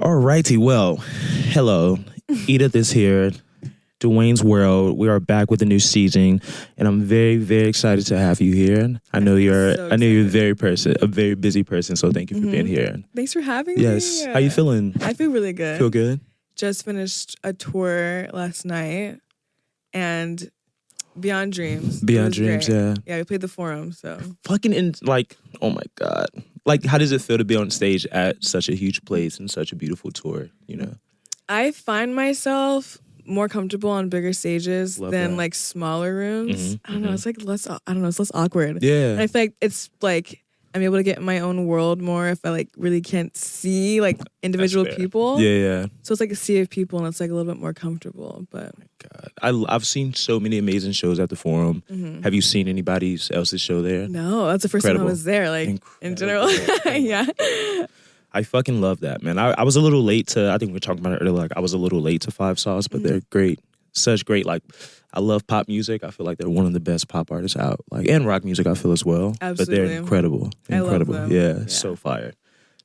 Alrighty, well, hello. Edith is here. DeWayne's World. We are back with a new season, and I'm very, very excited to have you here. I know you're a very busy person, so thank you for being here. Thanks for having me. Yes. How you feeling? I feel really good. Feel good? Just finished a tour last night, and Beyond Dreams. Beyond Dreams, great. yeah. Yeah, we played the Forum, so. Oh my God. Like, how does it feel to be on stage at such a huge place and such a beautiful tour, you know? I find myself more comfortable on bigger stages than like smaller rooms. I don't know, it's like less, it's less awkward. Yeah. And I feel like it's like, I'm able to get in my own world more if I like really can't see like individual people. Yeah. So it's like a sea of people and it's like a little bit more comfortable. But God, I've seen so many amazing shows at the Forum. Have you seen anybody else's show there? No, that's the first time I was there. Like in general, yeah. I fucking love that, man. I was a little late to. I think we were talking about it earlier. Like I was a little late to Five Sauce, but they're great. Such great. Like I love pop music. I feel like they're one of the best pop artists out. Like and rock music, I feel as well. Absolutely. But they're incredible. I love them. Yeah, so fire.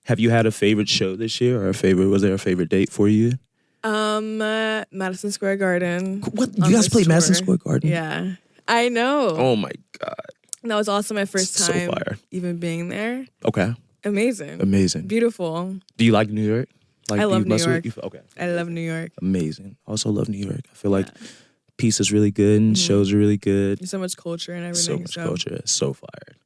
Have you had a favorite show this year, or was there a favorite date for you? Madison Square Garden. What? You guys played Madison Square Garden? Yeah, I know. Oh my God. That was also my first time so fire. Even being there. Okay. Amazing. Beautiful. Do you like New York? Like, I love New York. Okay. I love New York. Amazing. Also love New York. I feel like peace is really good and shows are really good. There's so much culture and everything. So much culture. It's so fired.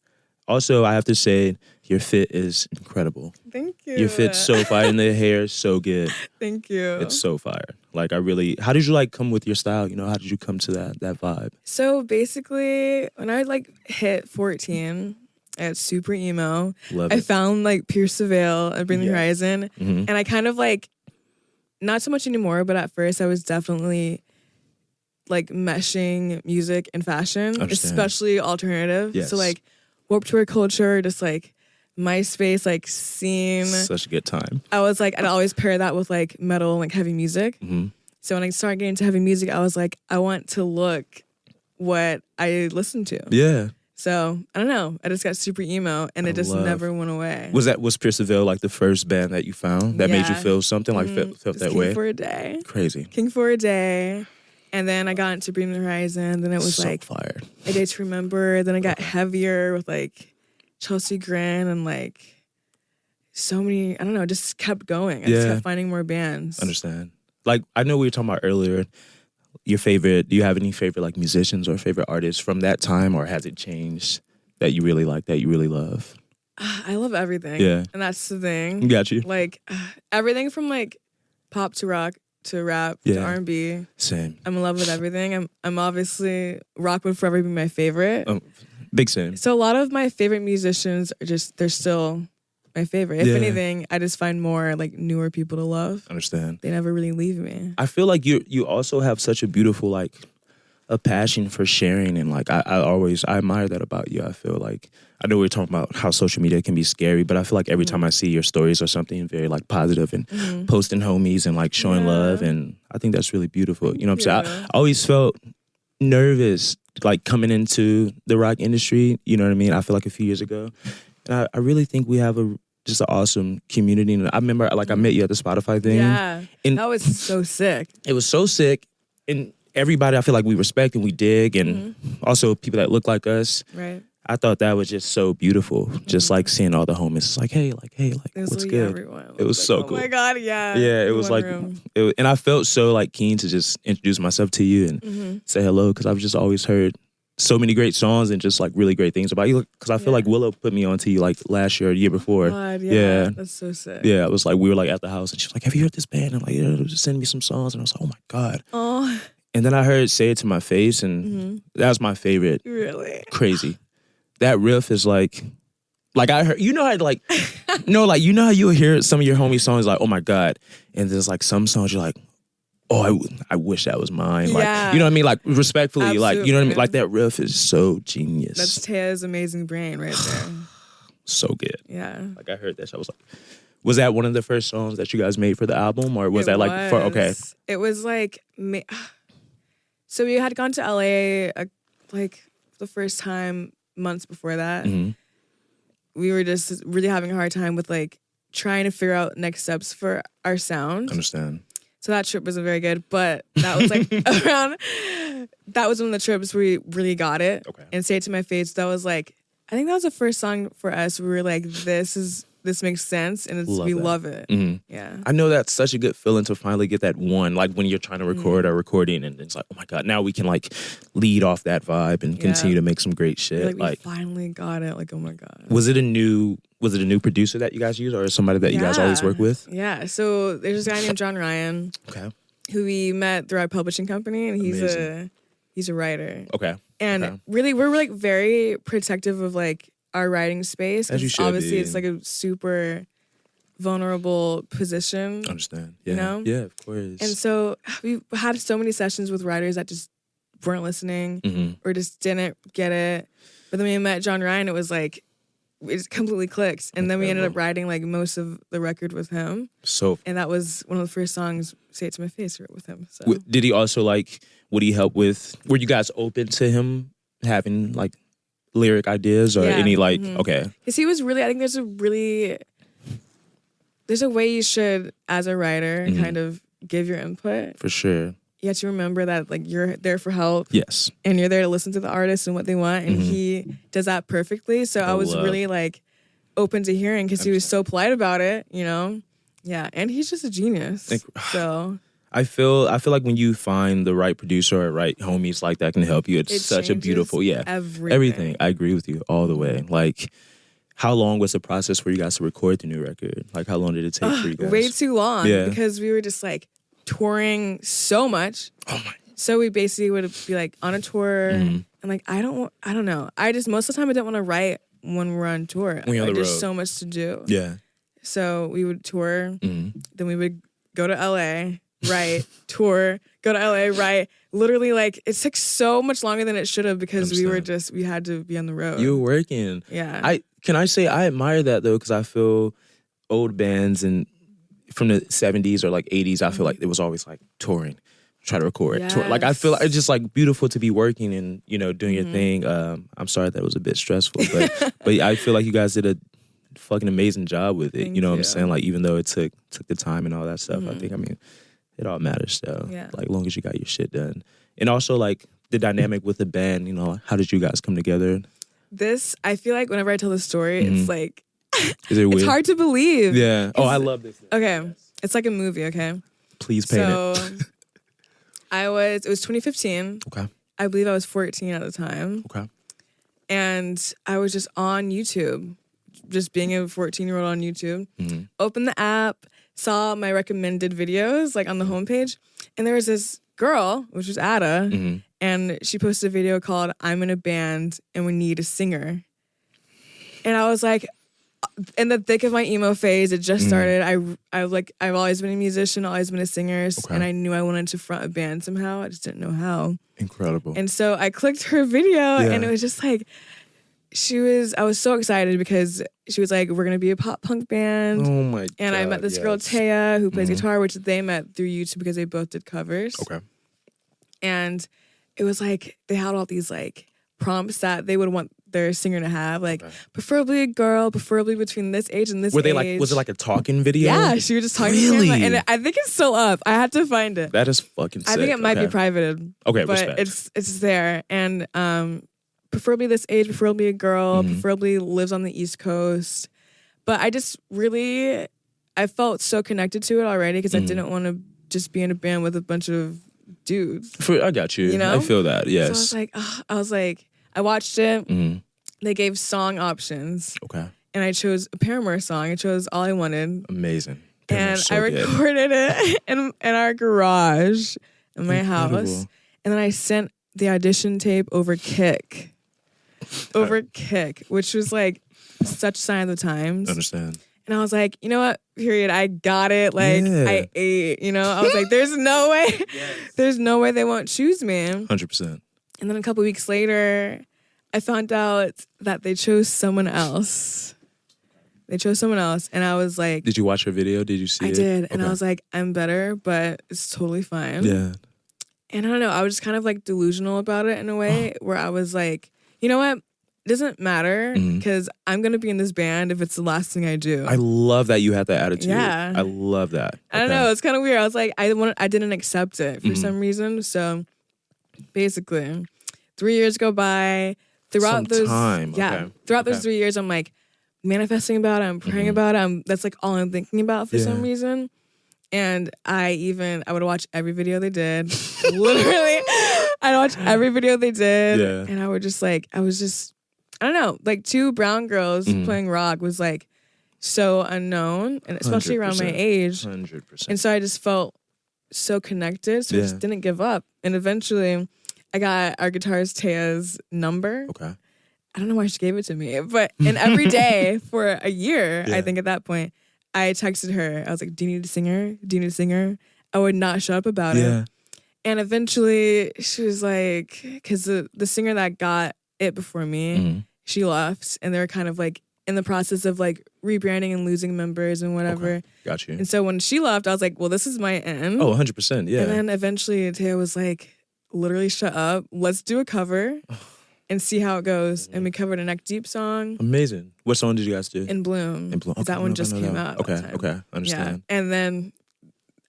Also, I have to say, your fit is incredible. Thank you. Your fit's so fire and the hair is so good. Thank you. It's so fire. Like, how did you like come with your style? You know, how did you come to that vibe? So basically, when I like hit 14, I got super emo. I found like Pierce the Veil at Bring the Horizon. And I kind of like, not so much anymore, but at first I was definitely like meshing music and fashion, especially alternative. Yes. So like Warped Tour culture, just like MySpace, like scene. Such a good time. I was like, I'd always pair that with like metal and like heavy music. So when I started getting into heavy music, I was like, I want to look what I listen to. Yeah. So I don't know. I just got super emo, and it just never went away. Was Pierce the Veil like the first band that you found that made you feel something like felt that way? King for a Day. Crazy. King for a Day, and then I got into Bring the Horizon. Then it was so like fire. A Day to Remember. Then I got heavier with like Chelsea Grin and like so many. I don't know. Just kept going. I just kept finding more bands. Understand. Like I know we were talking about earlier. Your favorite, do you have any favorite like musicians or favorite artists from that time, or has it changed that you really like, that you really love? I love everything. Yeah. And that's the thing. Got you. Like everything from like pop to rock to rap to R&B. Same. I'm in love with everything. I'm obviously, rock would forever be my favorite. Big same. So a lot of my favorite musicians are they're still my favorite. If anything, I just find more like newer people to love. Understand. They never really leave me. I feel like you also have such a beautiful like a passion for sharing, and like I admire that about you. I feel like I know we were talking about how social media can be scary, but I feel like every time I see your stories or something very like positive and posting homies and like showing love, and I think that's really beautiful. You know what I'm saying? I always felt nervous like coming into the rock industry. You know what I mean? I feel like a few years ago. And I really think we have just an awesome community. And I remember, like, I met you at the Spotify thing. Yeah, and that was so sick. It was so sick. And everybody, I feel like we respect and we dig. And also people that look like us. Right. I thought that was just so beautiful. Just, like, seeing all the homies. It's like, hey, what's good? Everyone. It was like, so oh cool. Oh, my God, yeah. Yeah, it was like, and I felt so, like, keen to just introduce myself to you and say hello. Because I've just always heard so many great songs and just like really great things about you. Because I feel like Willow put me onto you like last year or the year before. God, yeah. That's so sick. Yeah, it was like we were like at the house and she was like, have you heard this band? And I'm like, just send me some songs. And I was like, oh my God. Oh. And then I heard Say It to My Face, and that was my favorite. Really? Crazy. That riff is like I heard, you know how like, no, like, you know how you hear some of your homie songs like, oh my God. And there's like some songs you're like, oh, I wish that was mine. Like, you know what I mean? Like, respectfully, Absolutely. like, you know what I mean? Like, that riff is so genius. That's Taya's amazing brain right there. So good. Yeah. Like, I heard this. I was like, was that one of the first songs that you guys made for the album? Or was that like, okay. It was like, so we had gone to LA like the first time months before that. We were just really having a hard time with like trying to figure out next steps for our sound. Understand. So that trip wasn't very good, but that was like that was one of the trips where we really got it. Okay. And Say It to My Face, that was like, I think that was the first song for us. We were like, this makes sense, and we love it. Mm-hmm. Yeah. I know that's such a good feeling to finally get that one, like when you're trying to record or recording, and it's like, oh my God, now we can like lead off that vibe and continue to make some great shit. Like we finally got it. Like, oh my God. Was it a new producer that you guys use, or somebody that you guys always work with? Yeah. So there's this guy named John Ryan. Okay. Who we met through our publishing company, and he's a writer. Okay. And really, we're like very protective of like our writing space. As you should obviously, be. it's like a super vulnerable position. Understand. Yeah. You know? Yeah, of course. And so we had so many sessions with writers that just weren't listening or just didn't get it. But then we met John Ryan. It was like, it completely clicked. And then we ended up writing like most of the record with him. And that was one of the first songs, Say It to My Face, with him. So. Did he also like, would he help with, were you guys open to him having like lyric ideas or any like, okay. Because he was really, I think there's a way you should, as a writer, kind of give your input. For sure. You have to remember that like you're there for help. Yes. And you're there to listen to the artist and what they want. And he does that perfectly. So I was really like open to hearing because he was so polite about it, you know? Yeah. And he's just a genius. So I feel like when you find the right producer or right homies like that can help you, it's such a beautiful, everything. I agree with you all the way. Like, how long was the process for you guys to record the new record? Like, how long did it take for you guys? Way too long. Yeah. Because we were just like touring so much. Oh my. So we basically would be like on a tour and like, I don't know. Most of the time I didn't want to write when we're on tour. When you're on the road. There's so much to do. Yeah. So we would tour, then we would go to LA, write, tour, go to LA, write. Literally, like, it took so much longer than it should have because we had to be on the road. You were working. Yeah. Can I say I admire that though, because I feel old bands and from the 70s or like 80s, I feel like it was always like touring, try to record, tour. Like, I feel like it's just like beautiful to be working and, you know, doing your thing. I'm sorry that was a bit stressful, but I feel like you guys did a fucking amazing job with it. Thank you know you. what I'm saying? Like, even though it took the time and all that stuff, I mean, it all matters though. Yeah. Like, long as you got your shit done. And also, like, the dynamic with the band, you know, how did you guys come together? I feel like whenever I tell the story, it's like, is it weird? It's hard to believe. Yeah. Oh, I love this. Okay. It's like a movie, okay? Please paint it. It was 2015. Okay. I believe I was 14 at the time. Okay. And I was just on YouTube, just being a 14-year-old on YouTube. Opened the app, saw my recommended videos like on the homepage, and there was this girl, which was Ada, and she posted a video called "I'm in a band and we need a singer." And I was like, in the thick of my emo phase, it just started. I've always been a musician, always been a singer, and I knew I wanted to front a band somehow. I just didn't know how. Incredible. And so I clicked her video, and it was just like, I was so excited because she was like, we're going to be a pop punk band. Oh my God. And I met this girl, Taya, who plays guitar, which they met through YouTube because they both did covers. Okay. And it was like, they had all these like prompts that they would want their singer to have, like preferably a girl, preferably between this age and this age. Was it like a talking video? Yeah, she was just talking to him. And I think it's still up. I had to find it. That is fucking sick. I think it might be privated. Okay, but respect. it's there. And preferably this age, preferably a girl, preferably lives on the East Coast. But I just really, I felt so connected to it already because I didn't want to just be in a band with a bunch of dudes. I got you. You know? I feel that, yes. So I was like, I watched it. They gave song options. Okay. And I chose a Paramore song. I chose All I Wanted. Amazing. And I recorded it in our garage in my house. And then I sent the audition tape over Kick. Which was like such a sign of the times. Understand. And I was like, you know what? Period. I got it. Like, I ate, you know? I was like, there's no way. There's no way they won't choose me. 100%. And then a couple weeks later, I found out that they chose someone else. And I was like... Did you watch her video? Did you see it? I did. And I was like, I'm better, but it's totally fine. Yeah. And I don't know. I was just kind of like delusional about it in a way where I was like, you know what? it doesn't matter because I'm going to be in this band if it's the last thing I do. I love that you had that attitude. Yeah. I love that. I don't know. It's kind of weird. I was like, I didn't accept it for some reason. So basically, 3 years go by. Throughout those 3 years, I'm like manifesting about it. I'm praying about it. That's like all I'm thinking about for some reason. And I would watch every video they did. Literally, I'd watch every video they did. Yeah. And I was just, I don't know, like 2 brown girls playing rock was like so unknown, and especially around my age. 100%. And so I just felt so connected. So I just didn't give up. And eventually I got our guitarist Taya's number. Okay. I don't know why she gave it to me, and every day for a year, I think at that point, I texted her. I was like, do you need a singer? Do you need a singer? I would not shut up about it. And eventually she was like, because the singer that got it before me, she left. And they were kind of like in the process of like rebranding and losing members and whatever. Okay. Got you. And so when she left, I was like, well, this is my end. Oh, 100%. Yeah. And then eventually Taya was like, literally shut up. Let's do a cover. And see how it goes. And we covered a Neck Deep song. Amazing. What song did you guys do? In Bloom. In Bloom. Okay, that one just came out. Okay. Understand. Yeah. And then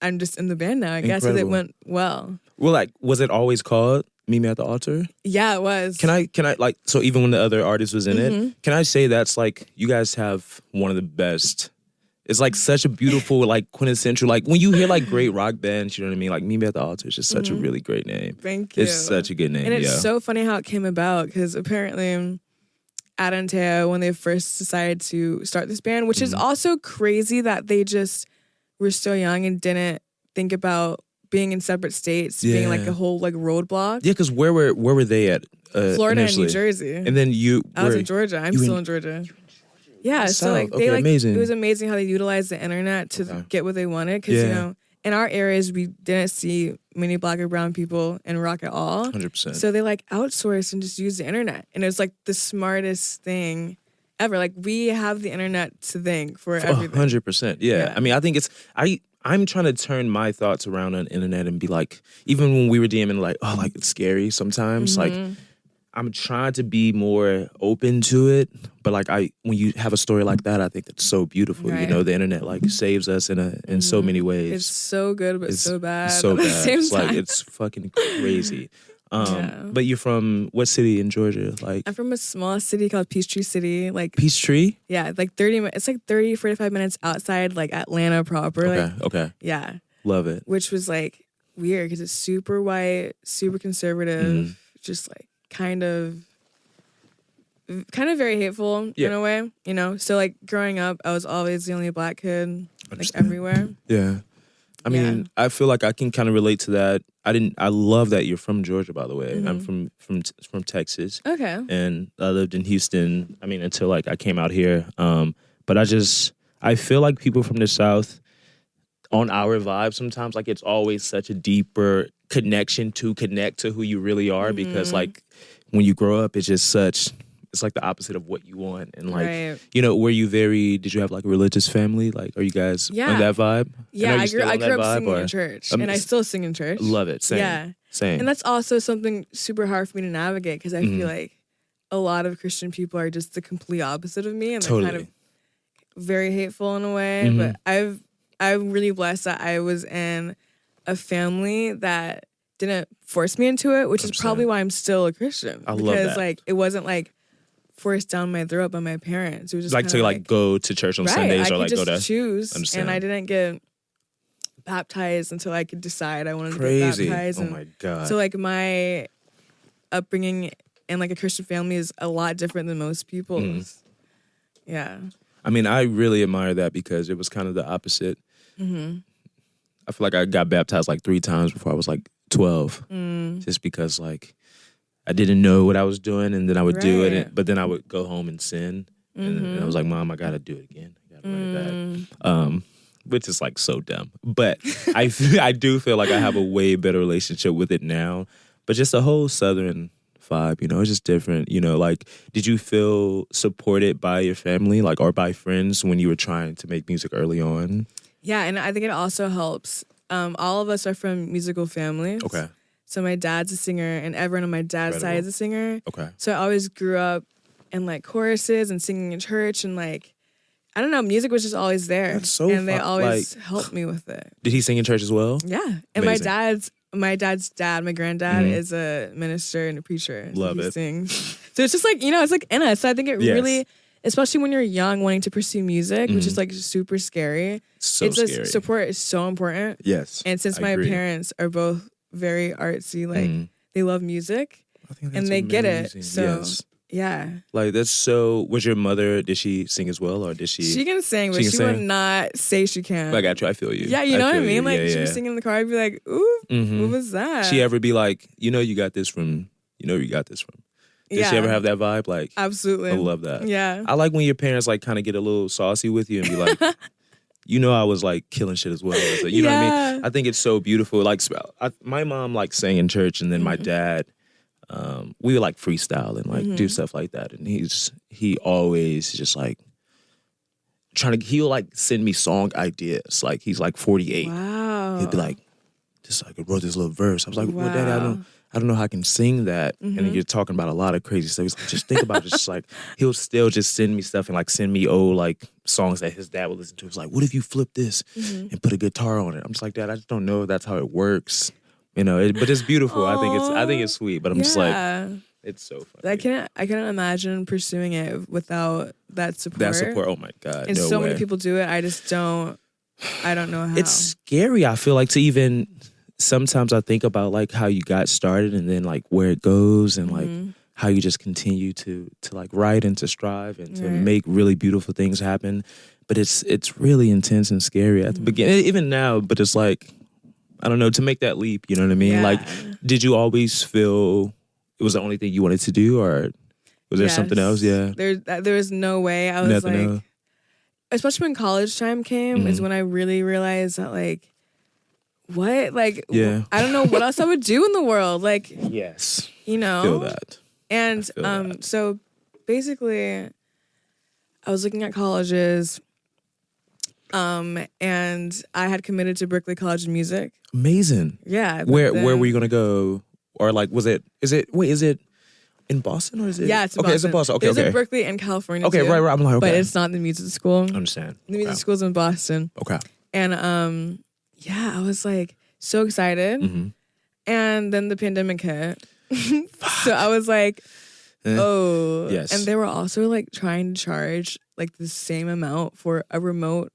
I'm just in the band now. I guess it went well. Well, like, was it always called Meet Me at the Altar? Yeah, it was. Can I like, so even when the other artist was in it, can I say that's like, you guys have one of the best. It's like such a beautiful, like quintessential, like when you hear like great rock bands, you know what I mean? Like Meet Me at the Altar is just such a really great name. Thank you. It's such a good name. And it's so funny how it came about because apparently Adam and Taya, when they first decided to start this band, which is also crazy that they just were so young and didn't think about being in separate states, being like a whole like roadblock. Yeah, because where were they at? Florida initially? And New Jersey. And then I was in Georgia. I'm still in Georgia. Yeah, so like they amazing. It was amazing how they utilized the internet to get what they wanted because you know in our areas we didn't see many Black or brown people in rock at all. 100%. So they like outsourced and just used the internet, and it was like the smartest thing ever. Like we have the internet to thank for everything. 100%. Yeah. I mean, I think I'm trying to turn my thoughts around on the internet and be like, even when we were DMing, like, oh, like it's scary sometimes. Like, I'm trying to be more open to it, but like when you have a story like that, I think it's so beautiful. Right. You know, the internet like saves us in so many ways. It's so good, but it's so bad. So at the same it's time. like it's fucking crazy. But you're from what city in Georgia? Like I'm from a small city called Peachtree City. Like Peachtree? Yeah, like 45 minutes outside like Atlanta proper. Okay. Yeah. Love it. Which was like weird because it's super white, super conservative, just like kind of very hateful in a way, you know? So like growing up, I was always the only Black kid like everywhere. Yeah. I mean, I feel like I can kind of relate to that. I love that you're from Georgia, by the way. I'm from Texas. Okay. And I lived in Houston, I mean, until like I came out here. But I feel like people from the South on our vibe sometimes, like it's always such a deeper connection to connect to who you really are because like when you grow up, it's like the opposite of what you want. And like, you know, did you have like a religious family? Like, are you guys on that vibe? Yeah, I grew up singing in church and I still sing in church. Love it. Same. Yeah. Same. And that's also something super hard for me to navigate because I feel like a lot of Christian people are just the complete opposite of me and they're kind of very hateful in a way. But I'm really blessed that I was in a family that didn't force me into it, which 100%. Is probably why I'm still a Christian. I love that. Because like it wasn't like forced down my throat by my parents. It was just like to like go to church on Sundays or like go to choose. Understand. And I didn't get baptized until I could decide I wanted to get baptized. Oh my God. So like my upbringing in like a Christian family is a lot different than most people's. Yeah. I mean, I really admire that because it was kind of the opposite. I feel like I got baptized like 3 times before I was like 12. Just because like I didn't know what I was doing and then I would do it, but then I would go home and sin. And I was like, Mom, I gotta do it again. I gotta run it back. Which is like so dumb. But I do feel like I have a way better relationship with it now. But just the whole Southern vibe, you know, it's just different. You know, like, did you feel supported by your family, like, or by friends when you were trying to make music early on? Yeah, and I think it also helps. All of us are from musical families. So my dad's a singer, and everyone on my dad's side is a singer. So I always grew up and like choruses and singing in church and like, I don't know, music was just always there. That's so and they fun. always helped me with it. Did he sing in church as well? Yeah. And Amazing. my dad's dad, my granddad is a minister and a preacher. Love he it. Sings. So it's just like, it's like in us. So I think it really, especially when you're young, wanting to pursue music, which is like super scary. So scary. Support is so important. Yes. And since my parents are both very artsy, like they love music and they get it. So yeah. Like that's so, was your mother, did she sing as well or did she? She can sing, but she would not say she can. I got you, I feel you. Yeah, you know what I mean? Like she was singing in the car, I'd be like, ooh, what was that? She ever be like, you got this from. Did she ever have that vibe? Like, absolutely. I love that. Yeah. I like when your parents like kind of get a little saucy with you and be like, I was like killing shit as well. So, you know what I mean? I think it's so beautiful. Like my mom like sang in church and then my dad, we would like freestyle and like do stuff like that. And he always just like he'll like send me song ideas. Like he's like 48. Wow. He'll be like, I wrote this little verse. I was like, well, Daddy, I don't know how I can sing that. And then you're talking about a lot of crazy stuff. He's like, just think about it. Just like, he'll still just send me stuff and like send me old like songs that his dad would listen to. It's like, what if you flip this and put a guitar on it? I'm just like, Dad, I just don't know if that's how it works. But it's beautiful. I think it's sweet. But I'm just like, it's so funny. I can't imagine pursuing it without that support. Oh my God. And so many people do it. I don't know how. It's scary. I feel like to even... Sometimes I think about like how you got started and then like where it goes and like how you just continue to like write and to strive and to make really beautiful things happen. But it's really intense and scary at the beginning, even now. But it's like, I don't know, to make that leap, you know what I mean? Yeah. Like, did you always feel it was the only thing you wanted to do or was there something else? Yeah. There was no way. I was like, especially when college time came is when I really realized that like, what? Like, I don't know what else I would do in the world. Like, yes. Feel that. And so basically, I was looking at colleges and I had committed to Berklee College of Music. Amazing. Yeah. Where were you going to go? Or like, is it in Boston or is it? Yeah, it's in Boston. Okay, it's in Boston. Okay, There's a Berklee in California too. Right. I'm like, okay. But it's not the music school. I understand. The music school's in Boston. Okay. And I was like so excited. And then the pandemic hit. So I was like, oh. Yes. And they were also like trying to charge like the same amount for a remote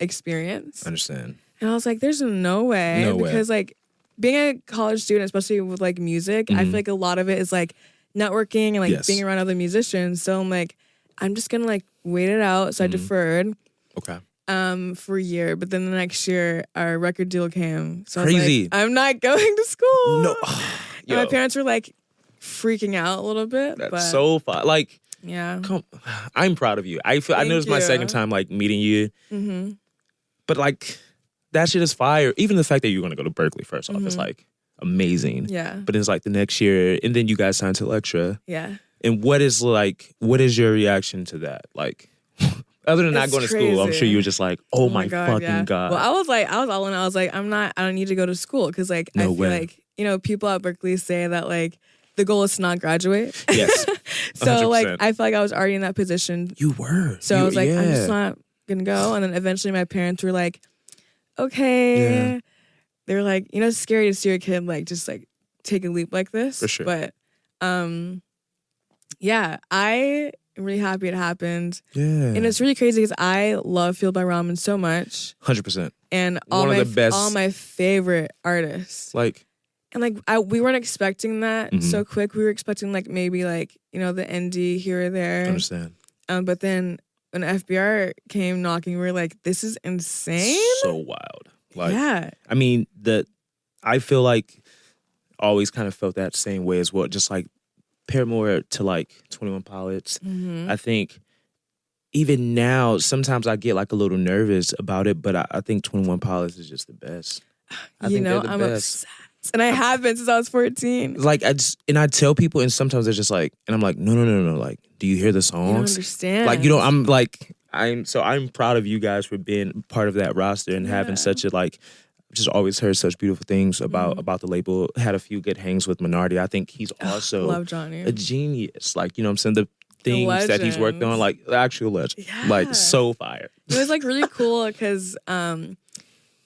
experience. I understand. And I was like, there's no way. Because like being a college student, especially with like music, I feel like a lot of it is like networking and like being around other musicians. So I'm like, I'm just gonna like wait it out. So I deferred. Okay. For a year, but then the next year our record deal came. So Crazy. I was like, I'm not going to school. No. And my parents were like freaking out a little bit. That's so fun. Like, yeah. I'm proud of you. I know it's my second time like meeting you. But like that shit is fire. Even the fact that you're gonna go to Berklee first off is like amazing. Yeah. But it's like the next year, and then you guys signed to Elektra. Yeah. And what is your reaction to that? Like, other than not going to school, I'm sure you were just like, oh my fucking God. Well, I was all in. I was like, I don't need to go to school because like I feel like people at Berklee say that like the goal is to not graduate. Yes. So 100%. like I feel like I was already in that position. You were. So I was like, I'm just not gonna go. And then eventually my parents were like, okay. They were like, it's scary to see your kid like just like take a leap like this. For sure. But I am really happy it happened. Yeah. And it's really crazy because I love Fueled by Ramen so much. 100%. And all my favorite artists. Like, and like we weren't expecting that so quick. We were expecting like maybe like, the indie here or there. I understand. But then when FBR came knocking, we were like, this is insane. So wild. Like, yeah. I mean, I feel like I always kind of felt that same way as well. Just like compare more to like 21 Pilots. I think even now, sometimes I get like a little nervous about it, but I think 21 Pilots is just the best. I think they're the I'm best. obsessed. And I have been since I was 14. Like I tell people, and sometimes they're just like, and I'm like, no. Like, do you hear the songs? You don't understand. Like, I'm proud of you guys for being part of that roster and having such a like. Just always heard such beautiful things about the label. Had a few good hangs with Minardi. I think he's also love Johnny. a genius. Like, you know what I'm saying? things that he's worked on, like the actual legend, like so fire. It was like really cool because Tay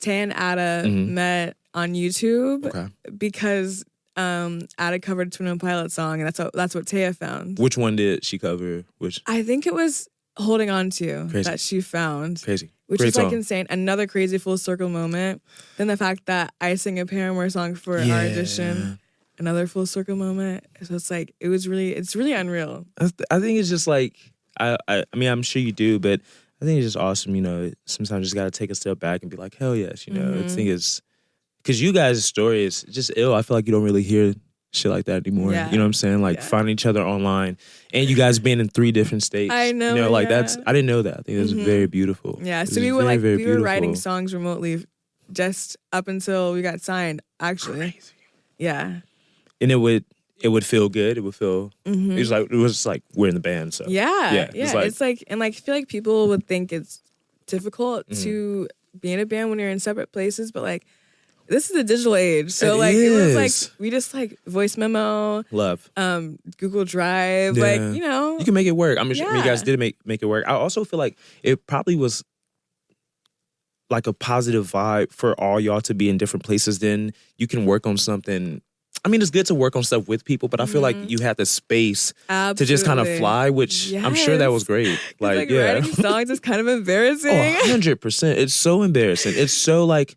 and Ada met on YouTube because Ada covered a Twin One Pilot song, and that's what Taya found. Which one did she cover? Which I think it was Holding On To that she found. Crazy. Which Great is like song. insane. Another crazy full circle moment. Then the fact that I sing a Paramore song for our audition. Another full circle moment. So it's like it's really unreal. I think it's just like I mean I'm sure you do, but I think it's just awesome. You know, sometimes you just gotta take a step back and be like, hell yes. You know, I think it's because you guys' story is just ill. I feel like you don't really hear shit like that anymore. Yeah. You know what I'm saying? Like finding each other online and you guys being in 3 different states. I know. You know, like I didn't know that. I think that's very beautiful. Yeah. So we were writing songs remotely just up until we got signed, actually. Crazy. Yeah. And it would feel good. It would feel it was like we're in the band. So yeah. It's like and like I feel like people would think it's difficult to be in a band when you're in separate places, but like this is a digital age. So it was like we just like voice memo. Love. Google Drive. Like, you know. You can make it work. I mean you guys did make it work. I also feel like it probably was like a positive vibe for all y'all to be in different places. Then you can work on something. I mean, it's good to work on stuff with people, but I feel like you had the space to just kind of fly, which I'm sure that was great. Like writing songs is kind of embarrassing. 100%. It's so embarrassing. It's so like,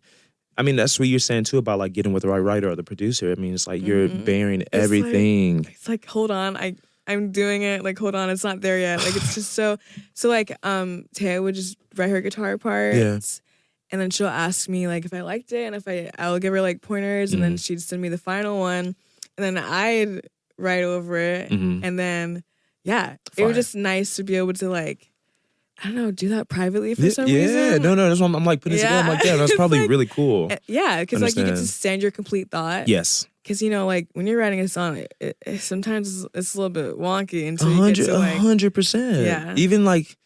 I mean, that's what you're saying too about like getting with the right writer or the producer. I mean, it's like you're bearing everything. It's like, hold on, I'm doing it. Like, hold on, it's not there yet. Like, it's just so like, Taya would just write her guitar parts. Yeah. And then she'll ask me like if I liked it, and if I'll give her like pointers, and then she'd send me the final one, and then I'd write over it, and then it was just nice to be able to like, I don't know, do that privately for some reason. Yeah, no, that's why I'm like putting it together. I'm like, that's probably like, really cool. Yeah, because like you get to send your complete thought. Yes. Because you know, like when you're writing a song, it sometimes it's a little bit wonky until you get to like 100%. Yeah. Even like,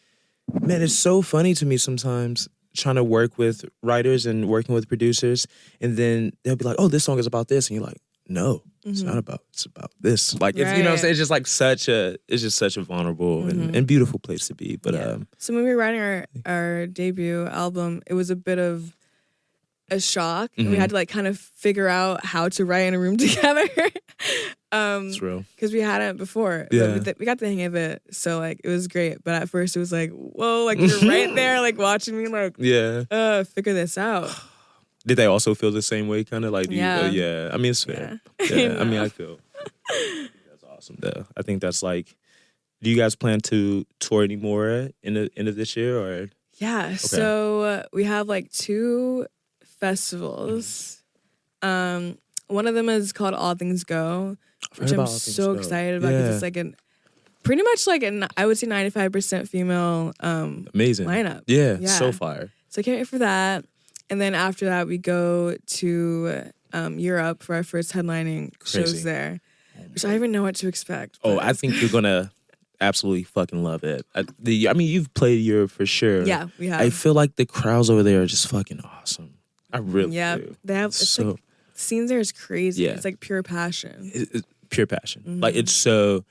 man, it's so funny to me sometimes. Trying to work with writers and working with producers, and then they'll be like, "Oh, this song is about this," and you're like, "No, it's not about. It's about this." Like, it's, you know, what I'm saying? It's just like it's just such a vulnerable and beautiful place to be. But so when we were writing our debut album, it was a bit of a shock. And we had to like kind of figure out how to write in a room together. It's real. Because we hadn't before. Yeah. But we got the hang of it. So like it was great. But at first it was like, whoa, like you're right there, like watching me like figure this out. Did they also feel the same way? Kind of like yeah. I mean it's fair. Yeah. I mean I feel that's awesome though. I think that's like, do you guys plan to tour anymore in the end of this year or? Yeah. Okay. So we have like 2 festivals. One of them is called All Things Go, which I'm so excited about because it's like pretty much like I would say 95% female amazing lineup. Yeah, so fire. So I can't wait for that. And then after that, we go to Europe for our first headlining shows there, which I don't even know what to expect. Oh, I think you're gonna absolutely fucking love it. I mean, you've played Europe for sure. Yeah, we have. I feel like the crowds over there are just fucking awesome. I really do. They have like, scenes there is crazy. It's like pure passion. It's pure passion. Like it's so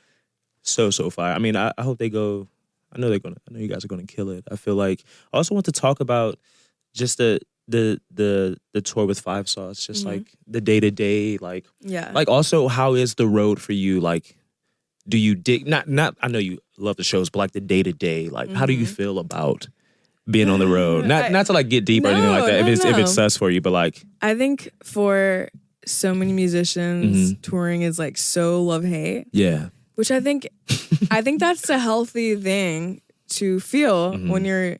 fire. I mean, I hope they go. I know you guys are gonna kill it. I feel like I also want to talk about just the tour with 5 Sauce, just like the day-to-day, like also how is the road for you? Like, do you dig not I know you love the shows, but like the day-to-day, like how do you feel about being on the road? Not to like get deep or anything like that. If it's sus for you, but like I think for so many musicians, touring is like so love-hate. Yeah. Which I think that's a healthy thing to feel when you're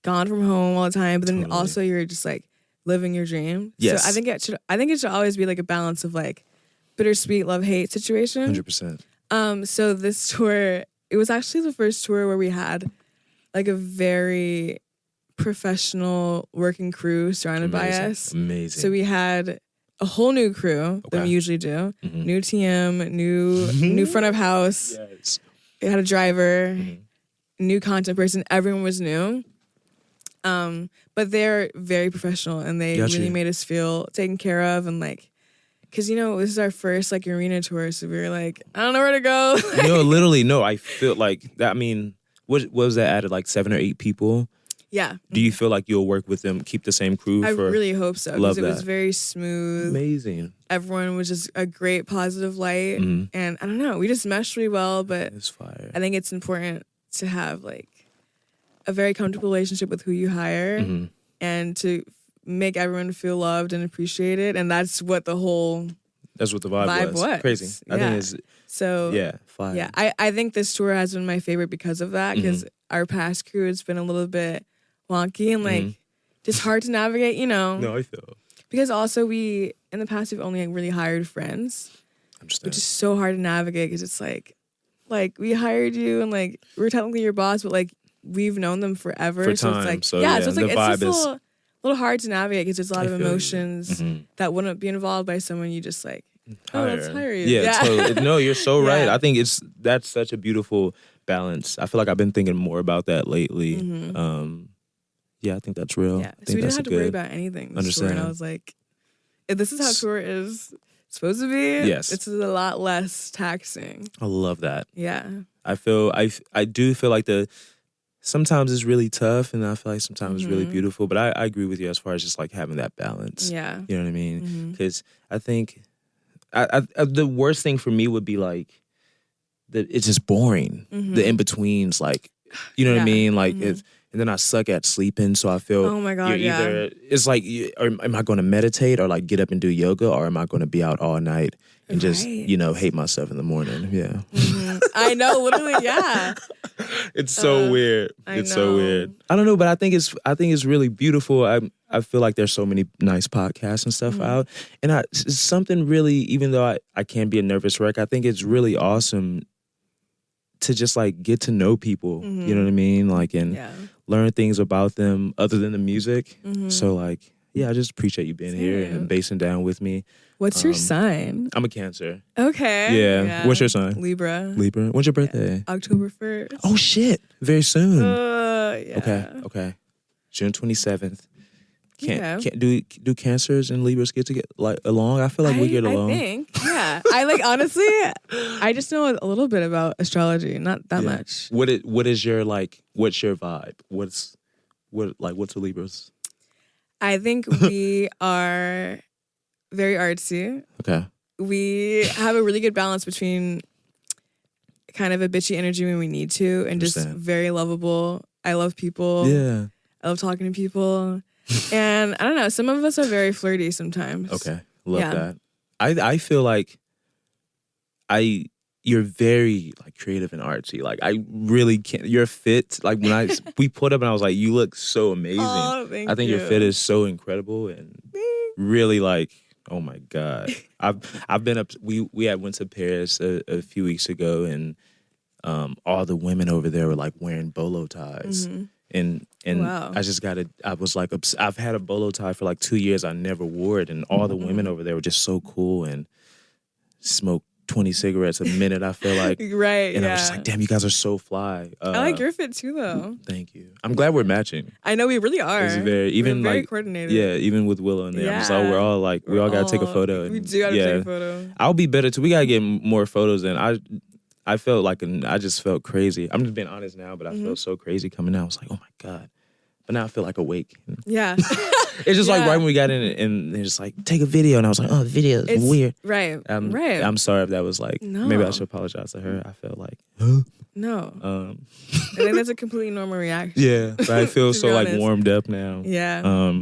gone from home all the time, but then also you're just like living your dream. Yes. So I think it should always be like a balance of like bittersweet love-hate situation. 100%. So this tour, it was actually the first tour where we had like a very professional working crew surrounded by us. Amazing. So we had a whole new crew than we usually do. New TM, new front of house. Yes. We had a driver, new content person. Everyone was new. But they're very professional and they really made us feel taken care of and like because, you know, this is our first like arena tour. So we were like, I don't know where to go. No, literally, no. I feel like that. I mean, what was that added? Like 7 or 8 people? Yeah. Do you feel like you'll work with them, keep the same crew? I really hope so. Love because it was very smooth. Amazing. Everyone was just a great positive light. And I don't know, we just meshed really well, but it's fire. I think it's important to have like a very comfortable relationship with who you hire and to make everyone feel loved and appreciated. And that's what the vibe was. Crazy. Yeah. I think it's fire. Yeah, I think this tour has been my favorite because of that, because our past crew has been a little bit wonky and like just hard to navigate, you know. No, I feel. Because also in the past we've only really hired friends, which is so hard to navigate because it's like we hired you and like we're technically your boss, but like we've known them forever. So it's like so it's like the it's vibe just a little hard to navigate because there's a lot of emotions that wouldn't be involved by someone you just like. Oh, let's hire you. Yeah, totally. No, you're so right. Yeah. I think that's such a beautiful balance. I feel like I've been thinking more about that lately. Yeah, I think that's real. Yeah, so we didn't have to worry about anything this tour, and I was like, if this is how tour is supposed to be, yes, this is a lot less taxing. I love that. Yeah. I do feel like sometimes it's really tough, and I feel like sometimes it's really beautiful, but I agree with you as far as just like having that balance. Yeah. You know what I mean? Because I think the worst thing for me would be like that it's just boring. The in-betweens, like, you know what I mean? Like and then I suck at sleeping, so I feel oh my God, you're either it's like am I going to meditate or like get up and do yoga, or am I going to be out all night and just hate myself in the morning? Yeah. I know, literally, yeah. It's so weird. It's so weird. I don't know, but I think it's really beautiful. I feel like there's so many nice podcasts and stuff out, and it's something really. Even though I can be a nervous wreck, I think it's really awesome to just like get to know people. You know what I mean? Like and learn things about them other than the music. So like, yeah, I just appreciate you being here and basing down with me. What's your sign? I'm a Cancer. Okay. Yeah. What's your sign? Libra. When's your birthday? Yeah. October 1st. Oh shit. Very soon. Yeah. Okay. June 27th. Can't do Cancers and Libras get to get like along? I feel like we get along. I think. Yeah. I like honestly, I just know a little bit about astrology, not that much. What is your like what's your vibe? What's a Libras? I think we are very artsy. Okay. We have a really good balance between kind of a bitchy energy when we need to and just very lovable. I love people. Yeah. I love talking to people. And I don't know, some of us are very flirty sometimes. Okay. Love that. I feel like you're very like creative and artsy. Like I really can't. Your fit, like when we put up and I was like, you look so amazing. Oh, I think your fit is so incredible and really like, oh my God. I've been up. We had went to Paris a few weeks ago, and all the women over there were like wearing bolo ties. And wow. I was like, I've had a bolo tie for like 2 years. I never wore it. And all the women over there were just so cool and smoked 20 cigarettes a minute, I feel like. Right, and I was just like, damn, you guys are so fly. I like your fit too, though. Thank you. I'm glad we're matching. I know we really are. It's very coordinated. Yeah, even with Willow in there. Yeah. I'm just like, we all got to take a photo. We do got to take a photo. I'll be better too. We got to get more photos in. I felt like I just felt crazy. I'm just being honest now, but I felt so crazy coming out. I was like, oh my God. But now I feel like awake. Yeah. It's just like right when we got in and they're just like, take a video. And I was like, oh, video is weird. Right. Right. I'm sorry if that was like, maybe I should apologize to her. I felt like, huh? No. I think that's a completely normal reaction. Yeah. But I feel so like warmed up now. Yeah.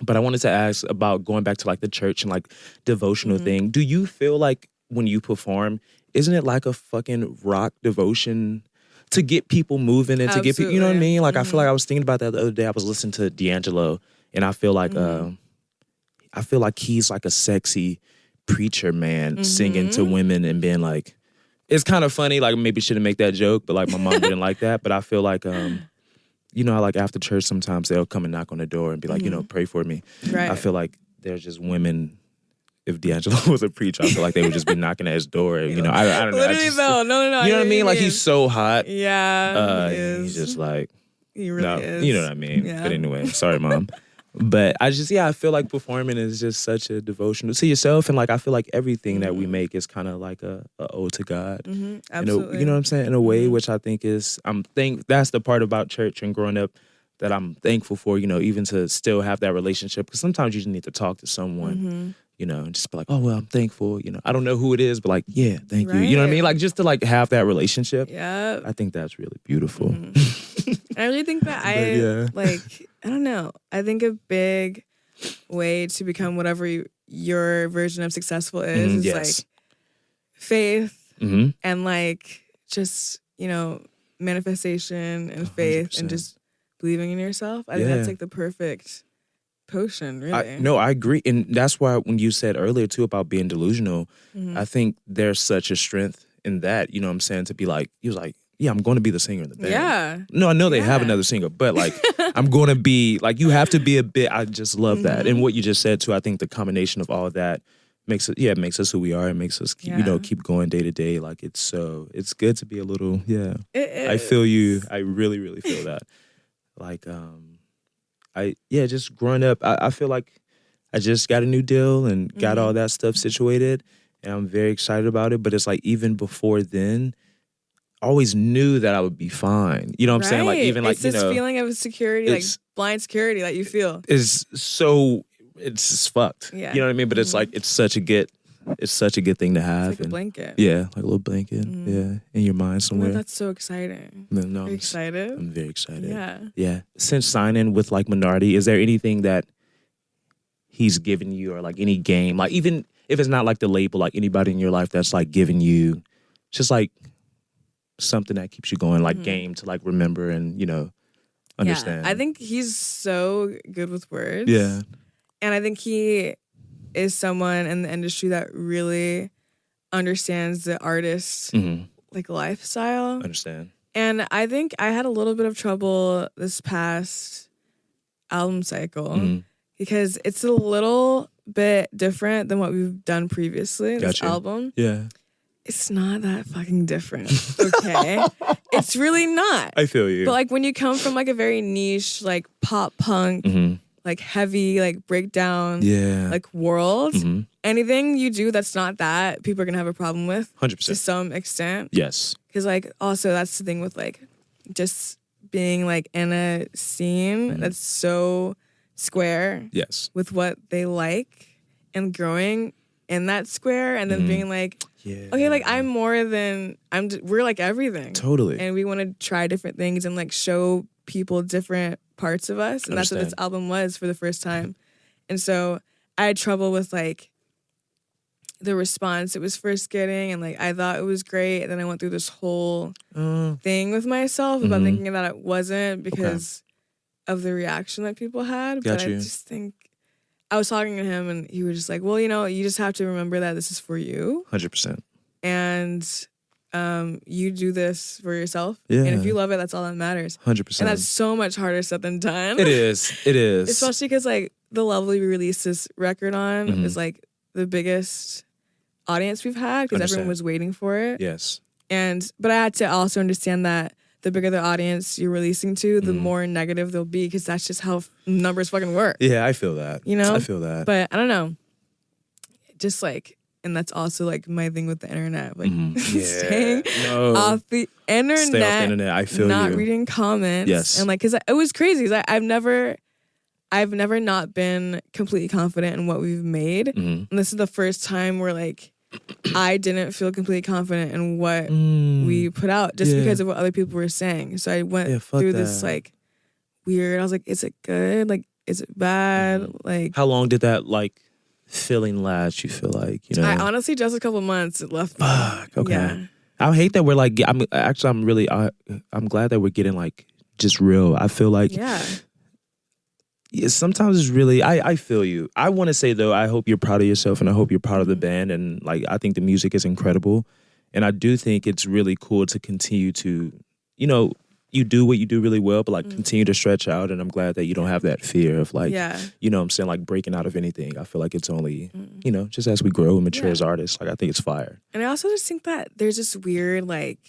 But I wanted to ask about going back to like the church and like devotional thing. Do you feel like when you perform, isn't it like a fucking rock devotion to get people moving and to get people, you know what I mean? Like I feel like I was thinking about that the other day. I was listening to D'Angelo, and I feel like he's like a sexy preacher man singing to women and being like, it's kind of funny. Like maybe shouldn't make that joke, but like my mom didn't like that. But I feel like you know, like after church sometimes they'll come and knock on the door and be like, you know, pray for me. Right. I feel like there's just women. If D'Angelo was a preacher, I feel like they would just be knocking at his door. You know, I don't know. Literally, though. No. You know what I mean? Like, he's so hot. Yeah, he is. He's just like... He really is. You know what I mean? Yeah. But anyway, sorry, Mom. But I feel like performing is just such a devotion to yourself, and like I feel like everything that we make is kind of like a ode to God. Absolutely. You know what I'm saying? In a way, which I think is that's the part about church and growing up that I'm thankful for. Even to still have that relationship, because sometimes you just need to talk to someone. And just be like, oh, well, I'm thankful. I don't know who it is, but like, yeah, thank you. You know what I mean? Like, just to like have that relationship. Yeah. I think that's really beautiful. I really think that I don't know. I think a big way to become whatever your version of successful is like faith and like just, manifestation and faith 100%. And just believing in yourself. I think that's like the perfect potion, really. I agree. And that's why when you said earlier too about being delusional, I think there's such a strength in that, you know what I'm saying, to be like, he was like, yeah, I'm going to be the singer in the band. Yeah. No, I know they have another singer, but like, I'm going to be, like, you have to be a bit, I just love that. And what you just said too, I think the combination of all of that makes us who we are. It makes us, keep going day to day. Like, it's good to be a little, I feel you. I really, really feel that. Like, just growing up, I feel like I just got a new deal and got all that stuff situated, and I'm very excited about it. But it's like, even before then, I always knew that I would be fine. You know what I'm saying? Like, even like, it's this feeling of security, like blind security that you feel. It's fucked. Yeah. You know what I mean? But it's like, it's such a good thing to have. It's like a blanket. Yeah, like a little blanket. Yeah, in your mind somewhere. That's so exciting. No, Are you excited? I'm very excited. Yeah. Yeah. Since signing with like Minardi, is there anything that he's given you, or like any game, like even if it's not like the label, like anybody in your life that's like giving you just like something that keeps you going, like game to like remember and, understand? Yeah, I think he's so good with words. Yeah. And I think he is someone in the industry that really understands the artist like lifestyle. Understand. And I think I had a little bit of trouble this past album cycle because it's a little bit different than what we've done previously. This album. Yeah. It's not that fucking different, okay? It's really not. I feel you. But like when you come from like a very niche, like pop punk, like heavy, like breakdown, like world, anything you do that's not that, people are gonna have a problem with. 100%. To some extent. Yes. Because like also that's the thing with like just being like in a scene that's so square. Yes. With what they like and growing in that square and then being like, okay, like we're like everything. Totally. And we want to try different things and like show people different parts of us. And that's what this album was for the first time. And so I had trouble with like the response it was first getting, and like I thought it was great. And then I went through this whole thing with myself about thinking that it wasn't because of the reaction that people had. But I just think I was talking to him and he was just like, well, you just have to remember that this is for you. 100%. And you do this for yourself. Yeah. And if you love it, that's all that matters. 100%. And that's so much harder said than done. It is. Especially because like the level we released this record on is like the biggest audience we've had because everyone was waiting for it. Yes. But I had to also understand that the bigger the audience you're releasing to, the more negative they'll be because that's just how numbers fucking work. Yeah, I feel that. I feel that. But I don't know. Just like, and that's also like my thing with the internet. Like staying off the internet. Stay off the internet. I feel not you. reading comments. Yes. And like, because it was crazy because I've never not been completely confident in what we've made. And this is the first time where like, I didn't feel completely confident in what we put out just because of what other people were saying. So I went through this like weird, I was like, is it good? Like, is it bad? Like, how long did that like feeling last, you feel like, I honestly, just a couple months it left. Fuck, okay. Yeah. I hate that we're like, I'm glad that we're getting like just real. I feel like sometimes it's really, I feel you. I want to say though, I hope you're proud of yourself and I hope you're proud of the band, and like I think the music is incredible, and I do think it's really cool to continue to, you do what you do really well, but like continue to stretch out, and I'm glad that you don't have that fear of like, you know what I'm saying, like breaking out of anything. I feel like it's only, just as we grow and mature as artists, like I think it's fire. And I also just think that there's this weird like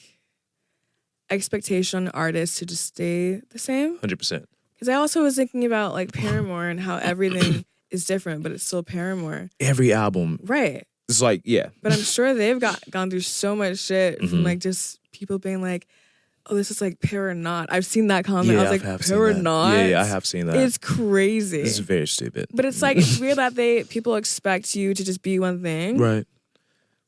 expectation on artists to just stay the same. 100%. Because I also was thinking about like Paramore and how everything is different, but it's still Paramore. Every album. Right. It's like, yeah. But I'm sure they've gone through so much shit from like just people being like, oh, this is like Paranaut. I've seen that comment. Yeah, I was like, Paranaut? Yeah, I have seen that. It's crazy. This is very stupid. But it's like, it's weird that people expect you to just be one thing. Right.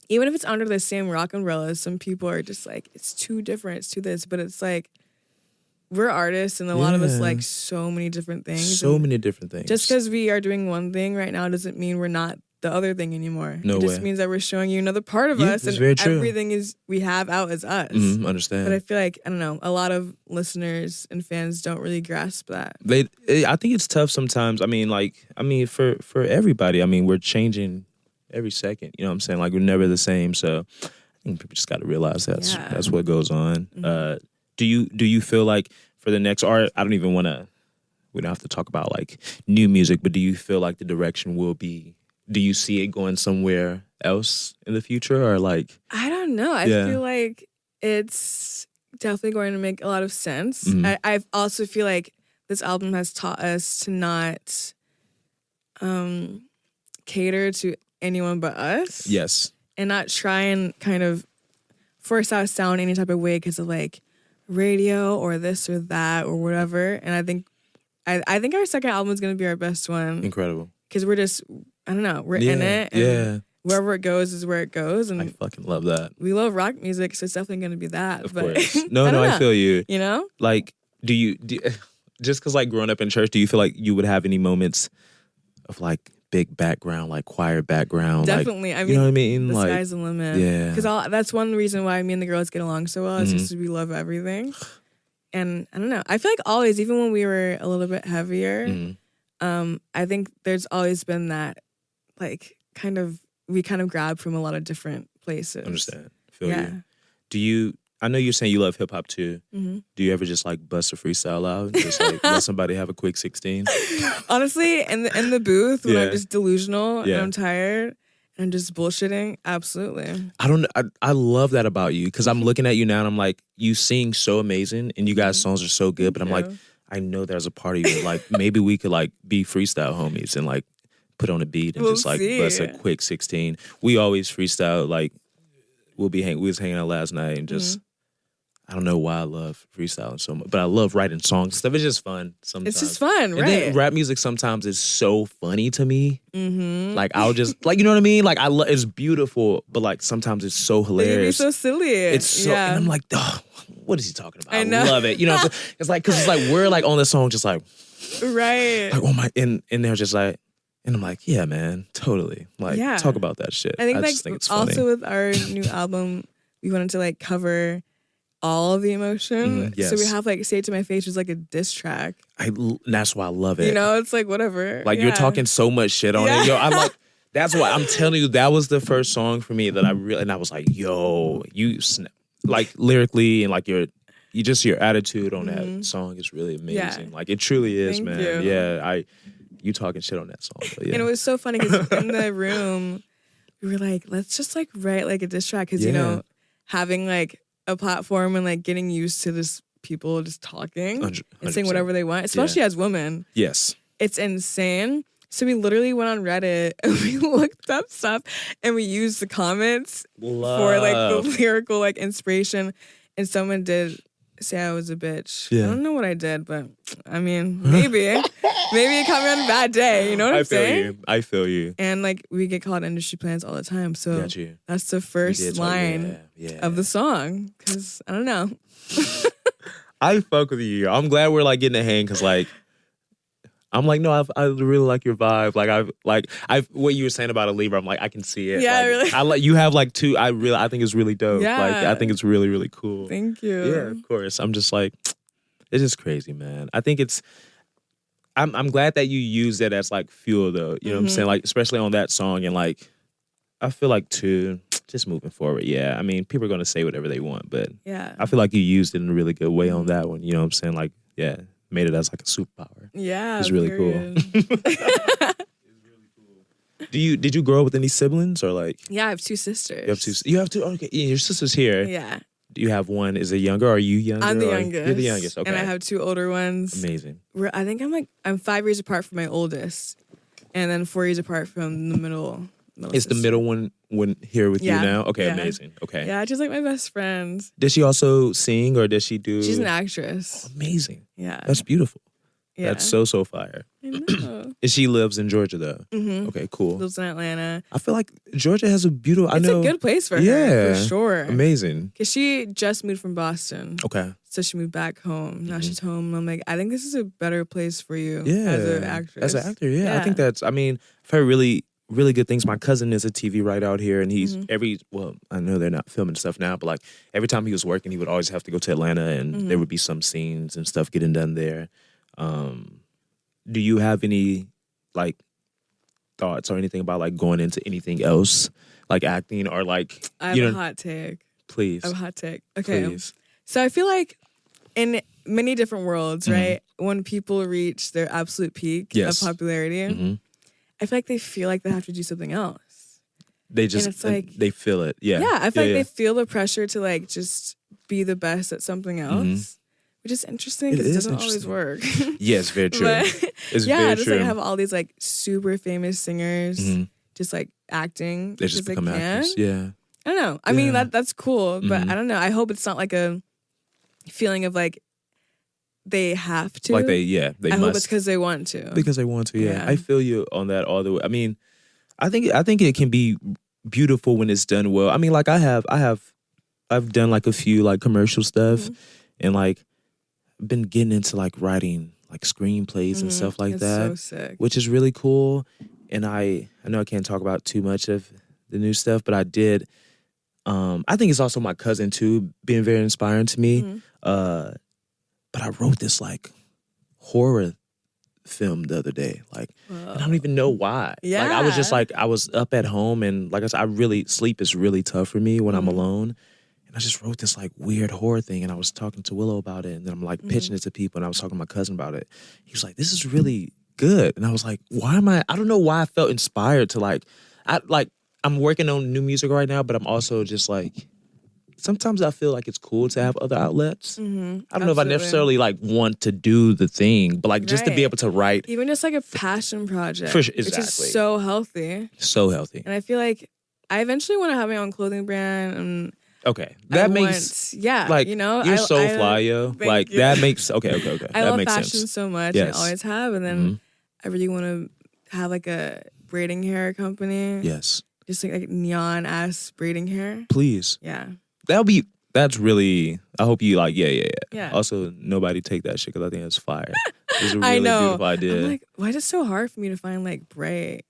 Even if it's under the same rock umbrella, some people are just like, it's too different, it's too this. But it's like, we're artists and a lot of us like so many different things. So many different things. Just because we are doing one thing right now doesn't mean we're not the other thing anymore. No it just way. means that we're showing you another part of us, and very true. everything is we have out as us. Understand. But I feel like, I don't know, a lot of listeners and fans don't really grasp that. I think it's tough sometimes. For everybody. I mean, we're changing every second. You know what I'm saying? Like, we're never the same. So I think people just got to realize that's what goes on. Do you feel like for the next art, I don't even want to. We don't have to talk about like new music, but do you feel like the direction will be? Do you see it going somewhere else in the future, or like? I don't know. I feel like it's definitely going to make a lot of sense. I also feel like this album has taught us to not cater to anyone but us. Yes. And not try and kind of force out sound any type of way because of like radio or this or that or whatever. And I think our second album is going to be our best one. Incredible. Because we're just, I don't know, we're in it. And wherever it goes is where it goes. And I fucking love that. We love rock music, so it's definitely going to be that. Of course. No, I feel you. You know? Like, do you just because like growing up in church, do you feel like you would have any moments of like big background, like choir background? Definitely. Like, you know what I mean? The like, sky's the limit. Yeah. Because that's one reason why me and the girls get along so well. Is just we love everything. And I don't know. I feel like always, even when we were a little bit heavier, I think there's always been that, like, we kind of grab from a lot of different places. Understand. Feel you. Do you, I know you're saying you love hip hop too. Do you ever just like bust a freestyle out and just like let somebody have a quick 16? Honestly, in the booth when I'm just delusional and I'm tired and I'm just bullshitting, absolutely. I love that about you because I'm looking at you now and I'm like, you sing so amazing and you guys' songs are so good, but I'm like, I know there's a part of you like maybe we could like be freestyle homies and like put on a beat and just like bust a quick 16. We always freestyle, like we was hanging out last night and just I don't know why I love freestyling so much, but I love writing songs and stuff. It's just fun sometimes. It's just fun, right? And then rap music sometimes is so funny to me. Like I'll just like, you know what I mean? Like it's beautiful, but like sometimes it's so hilarious. It's so silly. It's so, and I'm like, what is he talking about? I know. Love it. You know, it's like because it's like we're like on the song, just like right. Like oh my, and they're just like. And I'm like, yeah, man, totally. Like, talk about that shit. I think just think it's funny. Also with our new album, we wanted to like cover all of the emotion. Yes. So we have like Say It To My Face was like a diss track. That's why I love it. You know, it's like whatever. Like you're talking so much shit on it. Yo, I'm like, that's why I'm telling you, that was the first song for me that I really, and I was like, yo, like lyrically and like your attitude on that song is really amazing. Yeah. Like it truly is, Thank man. you. Yeah, you talking shit on that song. But yeah. And it was so funny because in the room, we were like, let's just like write like a diss track. Because, you know, having like a platform and like getting used to this people just talking 100%. and saying whatever they want, especially as women. Yes. It's insane. So we literally went on Reddit and we looked up stuff and we used the comments for like the lyrical like inspiration. And someone did say I was a bitch. Yeah. I don't know what I did, but I mean, maybe. Maybe it caught me on a bad day. You know what I'm saying? I feel you. And like we get called industry plans all the time. So that's the first line of the song. Because I don't know. I fuck with you. I'm glad we're like getting a hang because like I'm like, no, I really like your vibe. Like I've what you were saying about a Libra, I'm like, I can see it. Yeah, like, really. I like you have like two. I think it's really dope. Yeah. Like I think it's really, really cool. Thank you. Yeah, of course. I'm just like, it's just crazy, man. I think I'm glad that you use it as like fuel though. You know what I'm saying? Like, especially on that song and like I feel like too, just moving forward, yeah. I mean, people are gonna say whatever they want, but I feel like you used it in a really good way on that one. You know what I'm saying? Like, yeah. Made it as like a superpower. Yeah, it's really cool. It's really cool. Did you grow up with any siblings or like? Yeah, I have two sisters. You have two. Okay, your sister's here. Yeah. Do you have one? Is it younger? Are you younger? I'm the youngest. You're the youngest. Okay. And I have 2 older ones. Amazing. I think I'm 5 years apart from my oldest, and then 4 years apart from the middle. Is the middle one here with you now? Okay, yeah. Amazing. Okay. Yeah, she's like my best friend. Did she also sing or did she do? She's an actress. Amazing. Yeah. That's beautiful. Yeah. That's so fire. I know. And she lives in Georgia though. Mm-hmm. Okay, cool. Lives in Atlanta. I feel like Georgia has a beautiful. It's a good place for her, for sure. Amazing. Because she just moved from Boston. Okay. So she moved back home. Now she's home. I'm like, I think this is a better place for you Yeah. as an actress. As an actor, yeah. I think that's. I mean, I've heard really good things. My cousin is a TV writer out here, and he's I know they're not filming stuff now, but like every time he was working, he would always have to go to Atlanta, and there would be some scenes and stuff getting done there. Do you have any like thoughts or anything about like going into anything else, like acting or like? I have a hot take. Please. I have a hot take. Okay. Please. So I feel like in many different worlds, right? When people reach their absolute peak of popularity, I feel like they feel like they have to do something else. They just, and it's like, they feel it. Yeah. Yeah. I feel like they feel the pressure to like just be the best at something else. Which is interesting because it doesn't always work. Yes, very true. It's yeah, very just true. like have all these like super famous singers just like acting. They just become actors. Yeah. I don't know. I mean that's cool, but I don't know. I hope it's not like a feeling of like they have to. Like they I must. hope it's because they want to. Because they want to. Yeah. I feel you on that all the way. I mean, I think it can be beautiful when it's done well. I mean, like I've done like a few like commercial stuff, and like been getting into like writing like screenplays and stuff like that, so sick. which is really cool. And I know I can't talk about too much of the new stuff, but I did. I think it's also my cousin too being very inspiring to me. But I wrote this like horror film the other day, like, and I don't even know why. Yeah. Like I was just like I was up at home, and like I said, sleep is really tough for me when I'm alone. And I just wrote this like weird horror thing, and I was talking to Willow about it, and then I'm like pitching it to people, and I was talking to my cousin about it. He was like, "This is really good," and I was like, "Why am I don't know why I felt inspired to like, I'm working on new music right now, but I'm also just like, sometimes I feel like it's cool to have other outlets. I don't know if I necessarily like want to do the thing, but like just to be able to write, even just like a passion project, for sure, which is so healthy, so healthy. And I feel like I eventually want to have my own clothing brand and. Okay, that makes like you know you're so fly, yo. Like you. that makes okay. I love makes fashion sense. so much. Yes. I always have, and then I really want to have like a braiding hair company. Yes, just like neon ass braiding hair. Please, yeah, that's really. I hope you like. Yeah. Also, nobody take that shit because I think it's fire. It's a really beautiful idea. I'm like, why is it so hard for me to find like braiding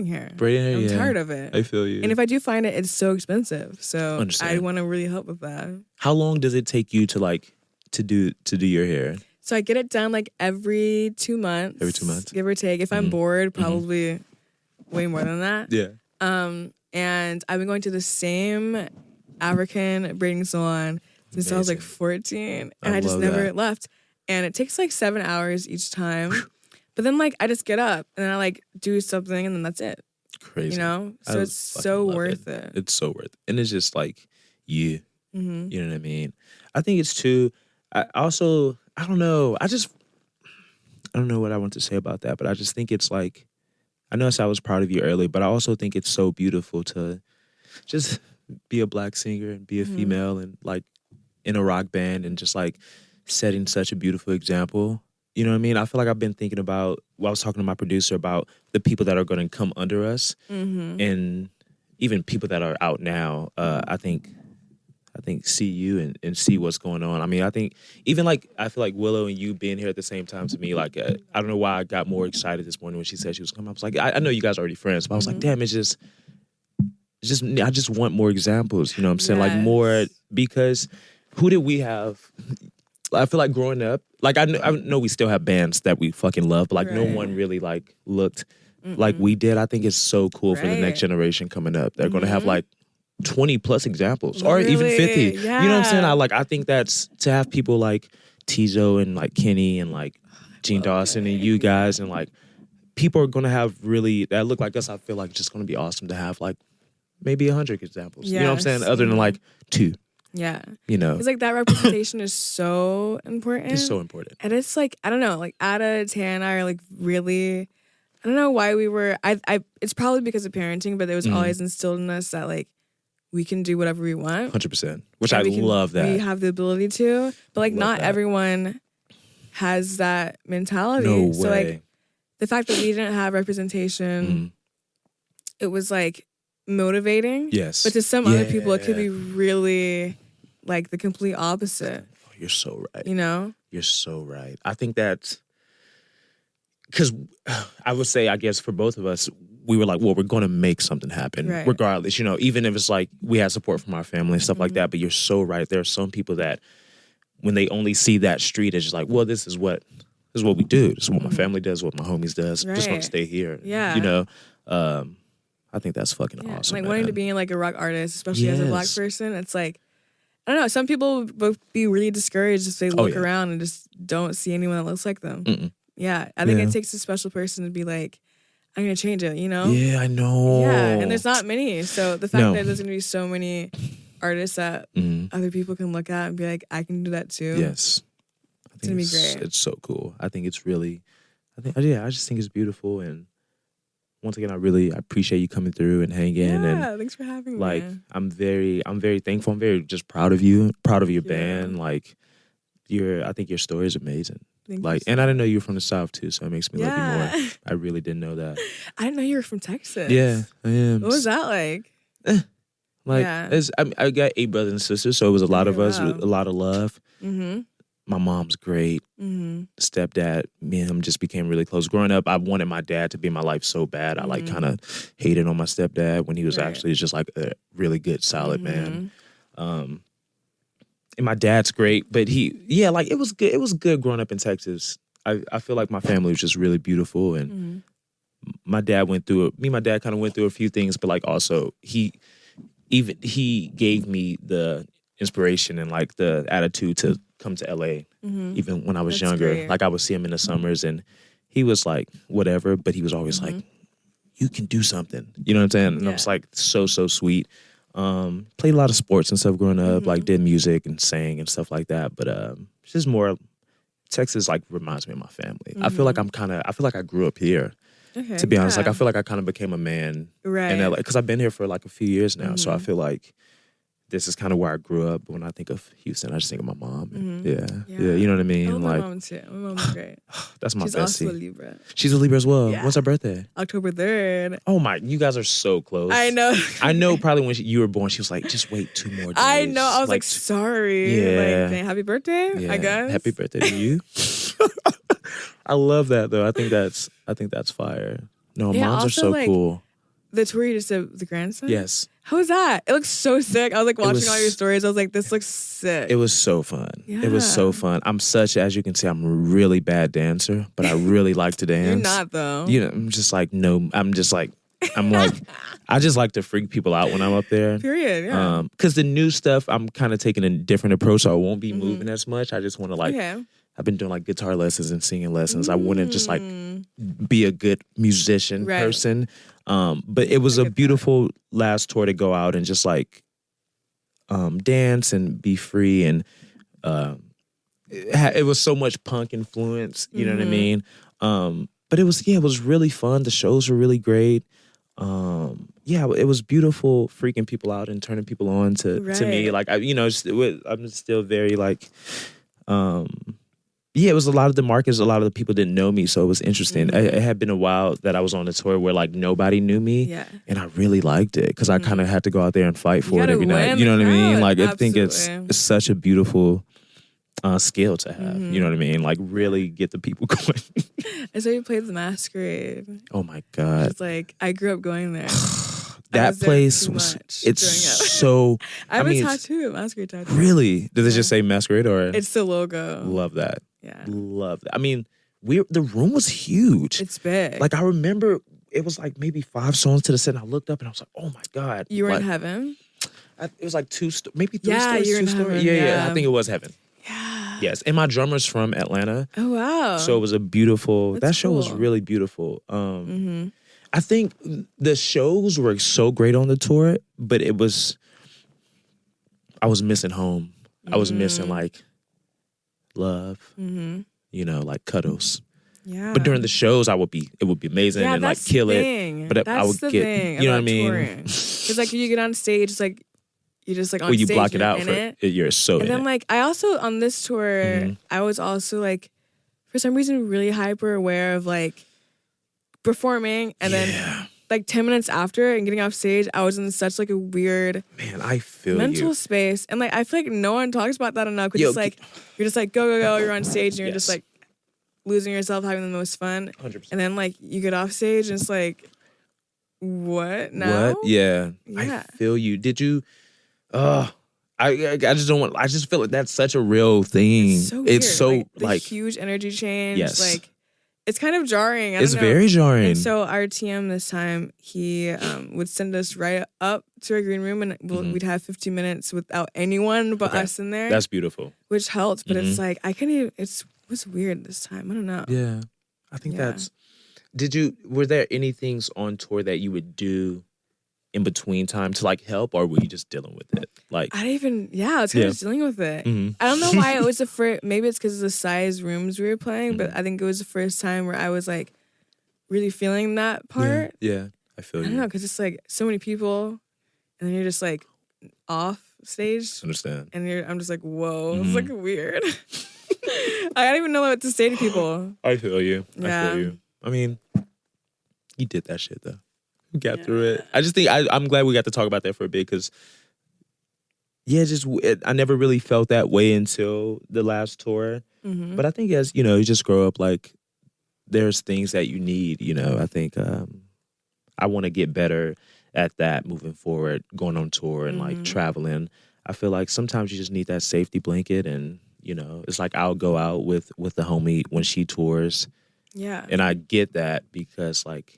hair? I'm tired of it. I feel you. And if I do find it, it's so expensive. So Understand. I want to really help with that. How long does it take you to like to do your hair? So I get it done like every 2 months. Every 2 months, give or take. If I'm bored, probably way more than that. Yeah. And I've been going to the same African braiding salon since I was like 14, and I just never left. And it takes like 7 hours each time. But then like I just get up and then I like do something and then that's it. Crazy. You know? So it's so worth it. It's so worth it. And it's just like you. You know what I mean? I think it's too I don't know. I don't know what I want to say about that, but I just think it's like I know I was proud of you early, but I also think it's so beautiful to just be a Black singer and be a female and like in a rock band and just like setting such a beautiful example. You know what I mean? I feel like I've been thinking about, I was talking to my producer about the people that are going to come under us and even people that are out now. I think see you and see what's going on. I mean, I think even like, I feel like Willow and you being here at the same time to me, like, I don't know why I got more excited this morning when she said she was coming. I was like, I know you guys are already friends, but I was like, damn, it's just, I just want more examples, you know what I'm saying? Like more, because who did we have? I feel like growing up, like I know we still have bands that we fucking love, but like no one really like looked like we did. I think it's so cool for the next generation coming up. They're going to have like 20 plus examples or even 50. You know what I'm saying? I think that's to have people like Tizo and like Kenny and like Gene Dawson and you guys and like people are going to have really, that look like us. I feel like it's just going to be awesome to have like maybe 100 examples. You know what I'm saying? Other than like 2. Yeah. You know? It's like that representation is so important. It's so important. And it's like, I don't know, like Ada, Tana are like really, I don't know why we were, it's probably because of parenting, but it was always instilled in us that like we can do whatever we want. 100%. Which I love that. We have the ability to, but like not everyone has that mentality. No way. So like the fact that we didn't have representation, it was like motivating. Yes. But to some other people, it could be really like the complete opposite. Oh, you're so right. You know? You're so right. I think that's because I would say, I guess for both of us, we were like, well, we're going to make something happen regardless, you know, even if it's like we had support from our family and stuff like that. But you're so right. There are some people that when they only see that street, it's just like, well, this is what we do. This is what my family does, what my homies does. I'm just going to stay here. Yeah. You know, I think that's fucking awesome. Like wanting to be like a rock artist, especially as a Black person, it's like, I don't know, some people would be really discouraged if they look around and just don't see anyone that looks like them. Yeah. I think it takes a special person to be like, I'm going to change it, you know? Yeah, I know. Yeah, and there's not many. So the fact that there's going to be so many artists that other people can look at and be like, I can do that too. Yes. It's going to be great. It's so cool. I think it's really, I just think it's beautiful. And once again, I appreciate you coming through and hanging. Yeah, and thanks for having me. Like, I'm very thankful. I'm very just proud of you, proud of your band. Like, I think your story is amazing. Like, and I didn't know you were from the South too, so it makes me love you more. I really didn't know that. I didn't know you were from Texas. Yeah, I am. What was that like? I got 8 brothers and sisters, so it was a lot of us, a lot of love. My mom's great. Stepdad, me and him just became really close. Growing up, I wanted my dad to be in my life so bad. I like kind of hated on my stepdad when he was actually just like a really good, solid man. And my dad's great, but it was good. It was good growing up in Texas. I feel like my family was just really beautiful, and my dad kind of went through a few things, but like also he gave me the inspiration and like the attitude to come to LA, even when I was younger. Great. Like I would see him in the summers, and he was like whatever, but he was always like, "You can do something," you know what I'm saying? And I was like, so sweet. Played a lot of sports and stuff growing up, like did music and sang and stuff like that. But it's just more, Texas like reminds me of my family. I feel like I grew up here. Okay, to be honest, like I feel like I kind of became a man in LA because I've been here for like a few years now. So I feel like this is kind of where I grew up. When I think of Houston, I just think of my mom. And yeah, you know what I mean? I love my mom too. My mom's great. That's my bestie. She's also a Libra. She's a Libra as well. Yeah. What's her birthday? October 3rd. Oh my, you guys are so close. I know. I know probably when you were born, she was like, just wait 2 more days. I know. I was like sorry. Yeah. Like, happy birthday, I guess. Happy birthday to you. I love that though. I think that's fire. No, moms are so like, cool. The tour you just did with the grandson? Yes. How was that? It looks so sick. I was like watching all your stories. I was like, this looks sick. It was so fun. Yeah. It was so fun. As you can see, I'm a really bad dancer, but I really like to dance. You're not though. You know, I just like, I just like to freak people out when I'm up there. Period, yeah. Because the new stuff, I'm kind of taking a different approach, so I won't be moving as much. I just want to like, I've been doing like guitar lessons and singing lessons. I want to just like be a good musician person. But it was a beautiful last tour to go out and just like dance and be free. And it was so much punk influence, you know what I mean? But it was really fun. The shows were really great. It was beautiful freaking people out and turning people on to me. Like, I'm still very like, it was a lot of the markets, a lot of the people didn't know me, so it was interesting. It had been a while that I was on a tour where like nobody knew me, and I really liked it because I kind of had to go out there and fight for it every night. You know what I mean? Like I think it's such a beautiful skill to have. You know what I mean? Like really get the people going. I saw you played the Masquerade. Oh my God! It's like I grew up going there. That place was so. I have a tattoo, Masquerade tattoo. Really? Did it just say Masquerade or? It's the logo. Love that. Yeah. Love that. I mean, the room was huge. It's big. Like I remember it was like maybe 5 songs to the set and I looked up and I was like, oh my God. You were in heaven? It was like 2 maybe 3 stories. You're in heaven. Yeah. I think it was heaven. Yeah. Yes. And my drummer's from Atlanta. Oh that So it was a beautiful, that show was really beautiful. I think the shows were so great on the tour, but it was I was missing home. I was missing like love, you know, like cuddles. Yeah. But during the shows, it would be amazing and like kill it. But I would get, you know what I mean? Because like you get on stage, it's like you just like on well, you stage, block it out in for it. You're so and in then it. like I also on this tour, I was also like for some reason really hyper aware of like performing, and then like 10 minutes after and getting off stage, I was in such like a weird I feel mental space, and like I feel like no one talks about that enough. Because like you're just like go, you're on stage and you're just like losing yourself, having the most fun. 100%. And then like you get off stage and it's like, what now? What? Yeah. I feel you. Did you? I just don't want. I just feel like that's such a real thing. It's so like huge energy change. Yes. Like it's kind of jarring. It's very jarring. And so our TM this time, he would send us right up to our green room, and we'd have 15 minutes without anyone but us in there. That's beautiful. Which helped, but it's like I couldn't even. It was weird this time. I don't know. Yeah, I think that's. Were there any things on tour that you would do in between time to like help, or were you just dealing with it? Like I was kind of dealing with it. I don't know why it was the first. Maybe it's because of the size rooms we were playing, but I think it was the first time where I was like really feeling that part. Yeah, I feel you. I don't know, because it's like so many people, and then you're just like off stage. I understand. And I'm just like, whoa, it's like weird. I don't even know what to say to people. I feel you. Yeah. I feel you. I mean, you did that shit though. You got through it. I just think I'm glad we got to talk about that for a bit, because I never really felt that way until the last tour. But I think as, you know, you just grow up, like there's things that you need, you know. I think I want to get better at that moving forward, going on tour and like traveling. I feel like sometimes you just need that safety blanket, and, you know, it's like I'll go out with the homie when she tours. Yeah. And I get that, because like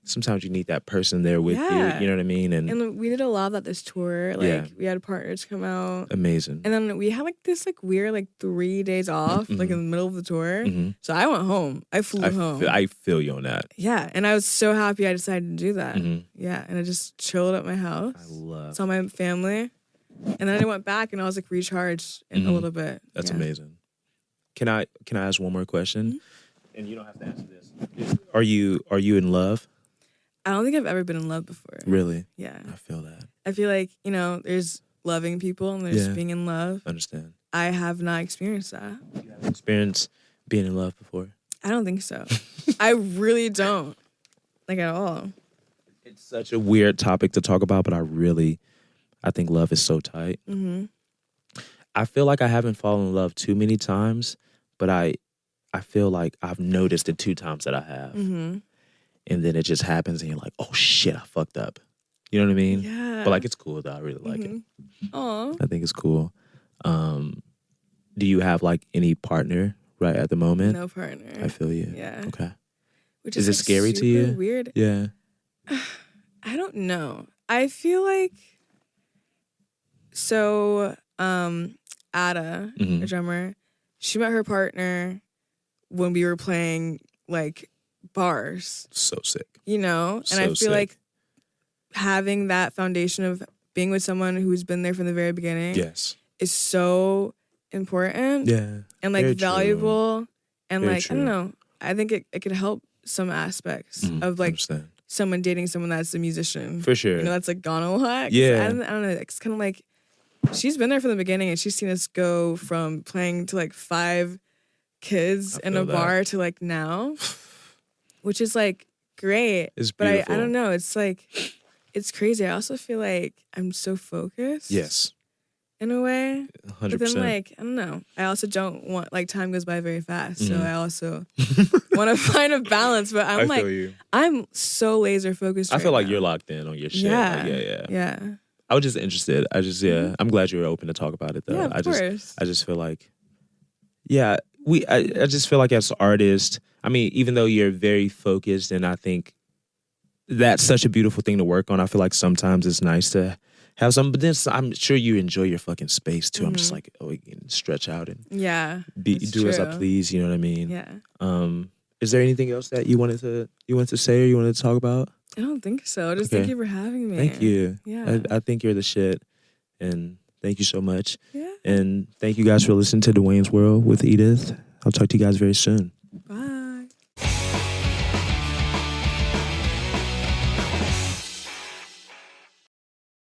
sometimes you need that person there with you. You know what I mean? And we did a lot of that this tour. Like we had partners come out. Amazing. And then we had like this like weird like 3 days off like in the middle of the tour. So I went home. I flew home. I feel you on that. Yeah. And I was so happy I decided to do that. Yeah. And I just chilled at my house. Saw my family. And then I went back and I was like recharged in a little bit. That's amazing. Can I ask one more question? And you don't have to answer this. Are you in love? I don't think I've ever been in love before. Really? Yeah. I feel that. I feel like, you know, there's loving people and there's being in love. I understand. I have not experienced that. You haven't experienced being in love before? I don't think so. I really don't. Like at all. It's such a weird topic to talk about, but I think love is so tight. I feel like I haven't fallen in love too many times, but I feel like I've noticed the 2 times that I have. And then it just happens and you're like, oh shit, I fucked up. You know what I mean? Yeah. But like, it's cool though. I really like it. Aw. I think it's cool. Do you have like any partner right at the moment? No partner. I feel you. Yeah. Okay. Which is it like scary to you? Weird. Yeah. I don't know. I feel like so Ada, a drummer, she met her partner when we were playing like bars. So sick. You know? And I feel like having that foundation of being with someone who's been there from the very beginning is so important. Yeah. And like very valuable. True. And very like, true. I don't know. I think it could help some aspects of like someone dating someone that's a musician. For sure. You know, that's like gone a lot. Yeah. I don't know. It's kind of like she's been there from the beginning and she's seen us go from playing to like 5 kids in a bar to like now, which is like great. It's beautiful. But I don't know. It's like, it's crazy. I also feel like I'm so focused. Yes. In a way. 100%. But then like, I don't know. I also don't want, like time goes by very fast. So I also want to find a balance. But I'm I'm so laser focused I feel like now. you're locked in on your shit. Yeah. Like, Yeah. I was just interested. I'm glad you were open to talk about it though. Yeah, of course. I just feel like, I just feel like as artists, I mean, even though you're very focused, and I think that's such a beautiful thing to work on, I feel like sometimes it's nice to have some, but then I'm sure you enjoy your fucking space too. I'm just like, we can stretch out and do as I please, you know what I mean? Yeah. Is there anything else that you wanted to say or you wanted to talk about? I don't think so. Just thank you for having me. Thank you. Yeah. I think you're the shit, and Thank you so much. Yeah. And thank you guys for listening to DeWayne's World with Edith. I'll talk to you guys very soon.